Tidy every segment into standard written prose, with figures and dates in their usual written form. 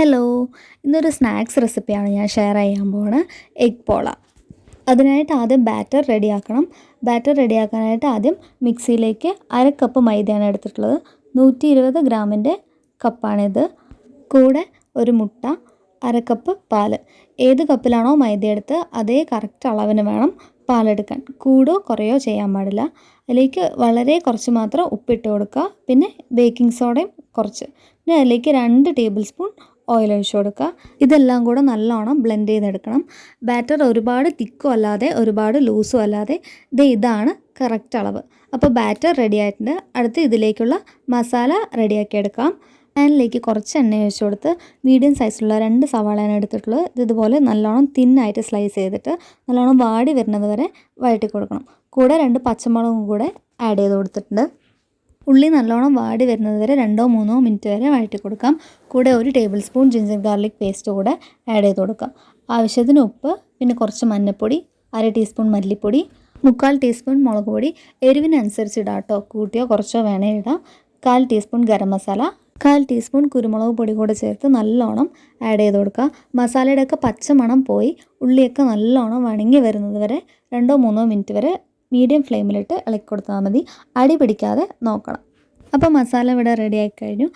Hello, ഇന്നൊരു snacks റെസിപ്പിയാണ് ഞാൻ ഷെയർ ചെയ്യാൻ പോകുന്നത്. എഗ് പോള. അതിനായിട്ട് ആദ്യം ബാറ്റർ റെഡിയാക്കണം. ബാറ്റർ റെഡിയാക്കാനായിട്ട് ആദ്യം മിക്സിയിലേക്ക് 1/2 കപ്പ് മൈദയാണ് എടുത്തിട്ടുള്ളത്. 120 ഗ്രാമിൻ്റെ കപ്പാണിത്. കൂടെ ഒരു മുട്ട, 1/2 കപ്പ് പാൽ. ഏത് കപ്പിലാണോ മൈദ എടുത്ത് അതേ കറക്റ്റ് അളവിന് വേണം പാലെടുക്കാൻ. കൂടോ കുറയോ ചെയ്യാൻ പാടില്ല. അതിലേക്ക് വളരെ കുറച്ച് മാത്രം ഉപ്പിട്ട് കൊടുക്കുക. പിന്നെ ബേക്കിംഗ് സോഡയും കുറച്ച്. പിന്നെ അതിലേക്ക് 2 ടേബിൾ സ്പൂൺ ഓയിൽ ഒഴിച്ച് കൊടുക്കുക. ഇതെല്ലാം കൂടെ നല്ലോണം ബ്ലെൻഡ് ചെയ്തെടുക്കണം. ബാറ്റർ ഒരുപാട് തിക്കും അല്ലാതെ ഒരുപാട് ലൂസും അല്ലാതെ ഇതാണ് കറക്റ്റ് അളവ്. അപ്പോൾ ബാറ്റർ റെഡി ആയിട്ടുണ്ട്. അടുത്ത് ഇതിലേക്കുള്ള മസാല റെഡിയാക്കി എടുക്കാം. പാനിലേക്ക് കുറച്ച് എണ്ണ ഒഴിച്ച് കൊടുത്ത് മീഡിയം സൈസിലുള്ള 2 സവാളയാണ് എടുത്തിട്ടുള്ളത്. ഇതുപോലെ നല്ലോണം തിന്നായിട്ട് സ്ലൈസ് ചെയ്തിട്ട് നല്ലോണം വാടി വരുന്നത് വരെ വഴറ്റി കൊടുക്കണം. കൂടെ 2 പച്ചമുളകും കൂടെ ആഡ് ചെയ്ത് കൊടുത്തിട്ടുണ്ട്. ഉള്ളി നല്ലോണം വാടി വരുന്നത് വരെ 2-3 മിനിറ്റ് വരെ വഴറ്റി കൊടുക്കാം. കൂടെ 1 table spoon ginger garlic paste കൂടെ ആഡ് ചെയ്ത് കൊടുക്കാം. ആവശ്യത്തിന് ഉപ്പ്, പിന്നെ കുറച്ച് മഞ്ഞൾപ്പൊടി, 1/2 ടീസ്പൂൺ മല്ലിപ്പൊടി, 3/4 ടീസ്പൂൺ മുളക് പൊടി. എരിവിനനുസരിച്ച് ഇടാം കേട്ടോ, കൂട്ടിയോ കുറച്ചോ വേണേ ഇടാം. 1/4 ടീസ്പൂൺ ഗരം മസാല, 1/4 ടീസ്പൂൺ കുരുമുളക് പൊടി കൂടെ ചേർത്ത് നല്ലോണം ആഡ് ചെയ്ത് കൊടുക്കുക. മസാലയുടെയൊക്കെ പച്ചമണം പോയി ഉള്ളിയൊക്കെ നല്ലോണം വണങ്ങി വരുന്നത് വരെ 2-3 മിനിറ്റ് വരെ മീഡിയം ഫ്ലെയിമിലിട്ട് ഇളക്കി കൊടുത്താൽ മതി. അടി പിടിക്കാതെ നോക്കണം. അപ്പോൾ മസാല ഇവിടെ റെഡി ആയി കഴിഞ്ഞു.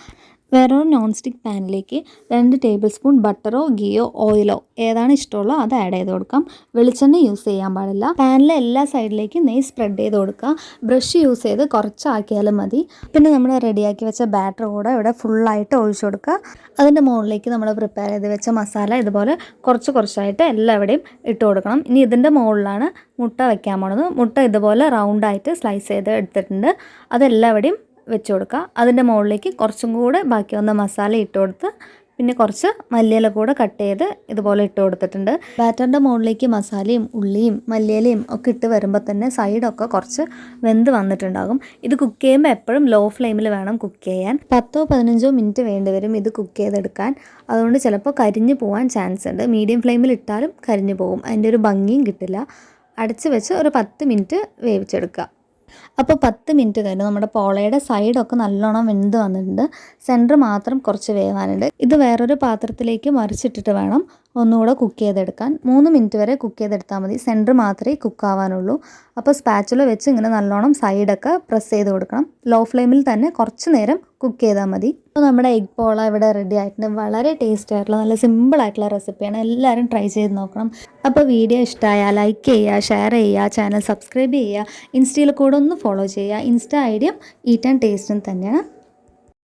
വേറൊരു നോൺ സ്റ്റിക്ക് പാനിലേക്ക് 2 ടേബിൾ സ്പൂൺ ബട്ടറോ ഗീയോ ഓയിലോ ഏതാണ് ഇഷ്ടമുള്ളോ അത് ആഡ് ചെയ്ത് കൊടുക്കാം. വെളിച്ചെണ്ണ യൂസ് ചെയ്യാൻ പാടില്ല. പാനിലെ എല്ലാ സൈഡിലേക്കും നെയ്യ് സ്പ്രെഡ് ചെയ്ത് കൊടുക്കുക. ബ്രഷ് യൂസ് ചെയ്ത് കുറച്ചാക്കിയാലും മതി. പിന്നെ നമ്മൾ റെഡിയാക്കി വെച്ച ബാറ്റർ കൂടെ ഇവിടെ ഫുള്ളായിട്ട് ഒഴിച്ചു കൊടുക്കുക. അതിൻ്റെ മുകളിലേക്ക് നമ്മൾ പ്രിപ്പയർ ചെയ്ത് വെച്ച മസാല ഇതുപോലെ കുറച്ചായിട്ട് എല്ലാവിടെയും ഇട്ട് കൊടുക്കണം. ഇനി ഇതിൻ്റെ മുകളിലാണ് മുട്ട വയ്ക്കാൻ പോണത്. മുട്ട ഇതുപോലെ റൗണ്ടായിട്ട് സ്ലൈസ് ചെയ്ത് എടുത്തിട്ടുണ്ട്. അതെല്ലാവിടെയും വെച്ച് കൊടുക്കുക. അതിൻ്റെ മുകളിലേക്ക് കുറച്ചും കൂടെ ബാക്കി വന്ന മസാല ഇട്ട് കൊടുത്ത് പിന്നെ കുറച്ച് മല്ലിയില കൂടെ കട്ട് ചെയ്ത് ഇതുപോലെ ഇട്ട് കൊടുത്തിട്ടുണ്ട്. ബാറ്ററിൻ്റെ മുകളിലേക്ക് മസാലയും ഉള്ളിയും മല്ലിയിലയും ഒക്കെ ഇട്ട് വരുമ്പോൾ തന്നെ സൈഡൊക്കെ കുറച്ച് വെന്ത് വന്നിട്ടുണ്ടാകും. ഇത് കുക്ക് ചെയ്യുമ്പോൾ എപ്പോഴും ലോ ഫ്ലെയിമിൽ വേണം കുക്ക് ചെയ്യാൻ. 10-15 മിനിറ്റ് വേണ്ടി വരും ഇത് കുക്ക് ചെയ്തെടുക്കാൻ. അതുകൊണ്ട് ചിലപ്പോൾ കരിഞ്ഞു പോകാൻ ചാൻസ് ഉണ്ട്. മീഡിയം ഫ്ലെയിമിൽ ഇട്ടാലും കരിഞ്ഞു പോകും, അതിൻ്റെ ഒരു ഭംഗിയും കിട്ടില്ല. അടച്ച് വെച്ച് ഒരു 10 മിനിറ്റ് വേവിച്ചെടുക്കുക. അപ്പോൾ 10 മിനിറ്റ് കഴിഞ്ഞ് നമ്മുടെ പോളയുടെ സൈഡൊക്കെ നല്ലോണം വെന്ത് വന്നിട്ടുണ്ട്. സെൻറ്റർ മാത്രം കുറച്ച് വേവാനുണ്ട്. ഇത് വേറൊരു പാത്രത്തിലേക്ക് മറിച്ചിട്ടിട്ട് വേണം ഒന്നുകൂടെ കുക്ക് ചെയ്തെടുക്കാൻ. 3 മിനിറ്റ് വരെ കുക്ക് ചെയ്തെടുത്താൽ മതി. സെൻറ്റർ മാത്രമേ കുക്ക് ആവാനുള്ളൂ. അപ്പോൾ സ്പാച്ചുല വെച്ച് ഇങ്ങനെ നല്ലോണം സൈഡൊക്കെ പ്രസ് ചെയ്ത് കൊടുക്കണം. ലോ ഫ്ലെയിമിൽ തന്നെ കുറച്ച് നേരം കുക്ക് ചെയ്താൽ മതി. അപ്പോൾ നമ്മുടെ എഗ് പോള ഇവിടെ റെഡി ആയിട്ടുണ്ട്. വളരെ ടേസ്റ്റി ആയിട്ടുള്ള നല്ല സിമ്പിളായിട്ടുള്ള റെസിപ്പിയാണ്. എല്ലാവരും ട്രൈ ചെയ്ത് നോക്കണം. അപ്പോൾ വീഡിയോ ഇഷ്ടമായാൽ ലൈക്ക് ചെയ്യുക, ഷെയർ ചെയ്യുക, ചാനൽ സബ്സ്ക്രൈബ് ചെയ്യുക, ഇൻസ്റ്റയിൽ കൂടെ ഒന്ന് ഫോളോ ചെയ്യുക. ഇൻസ്റ്റ ഐഡിയും ഈറ്റ് ആൻഡ് ടേസ്റ്റും തന്നെയാണ്.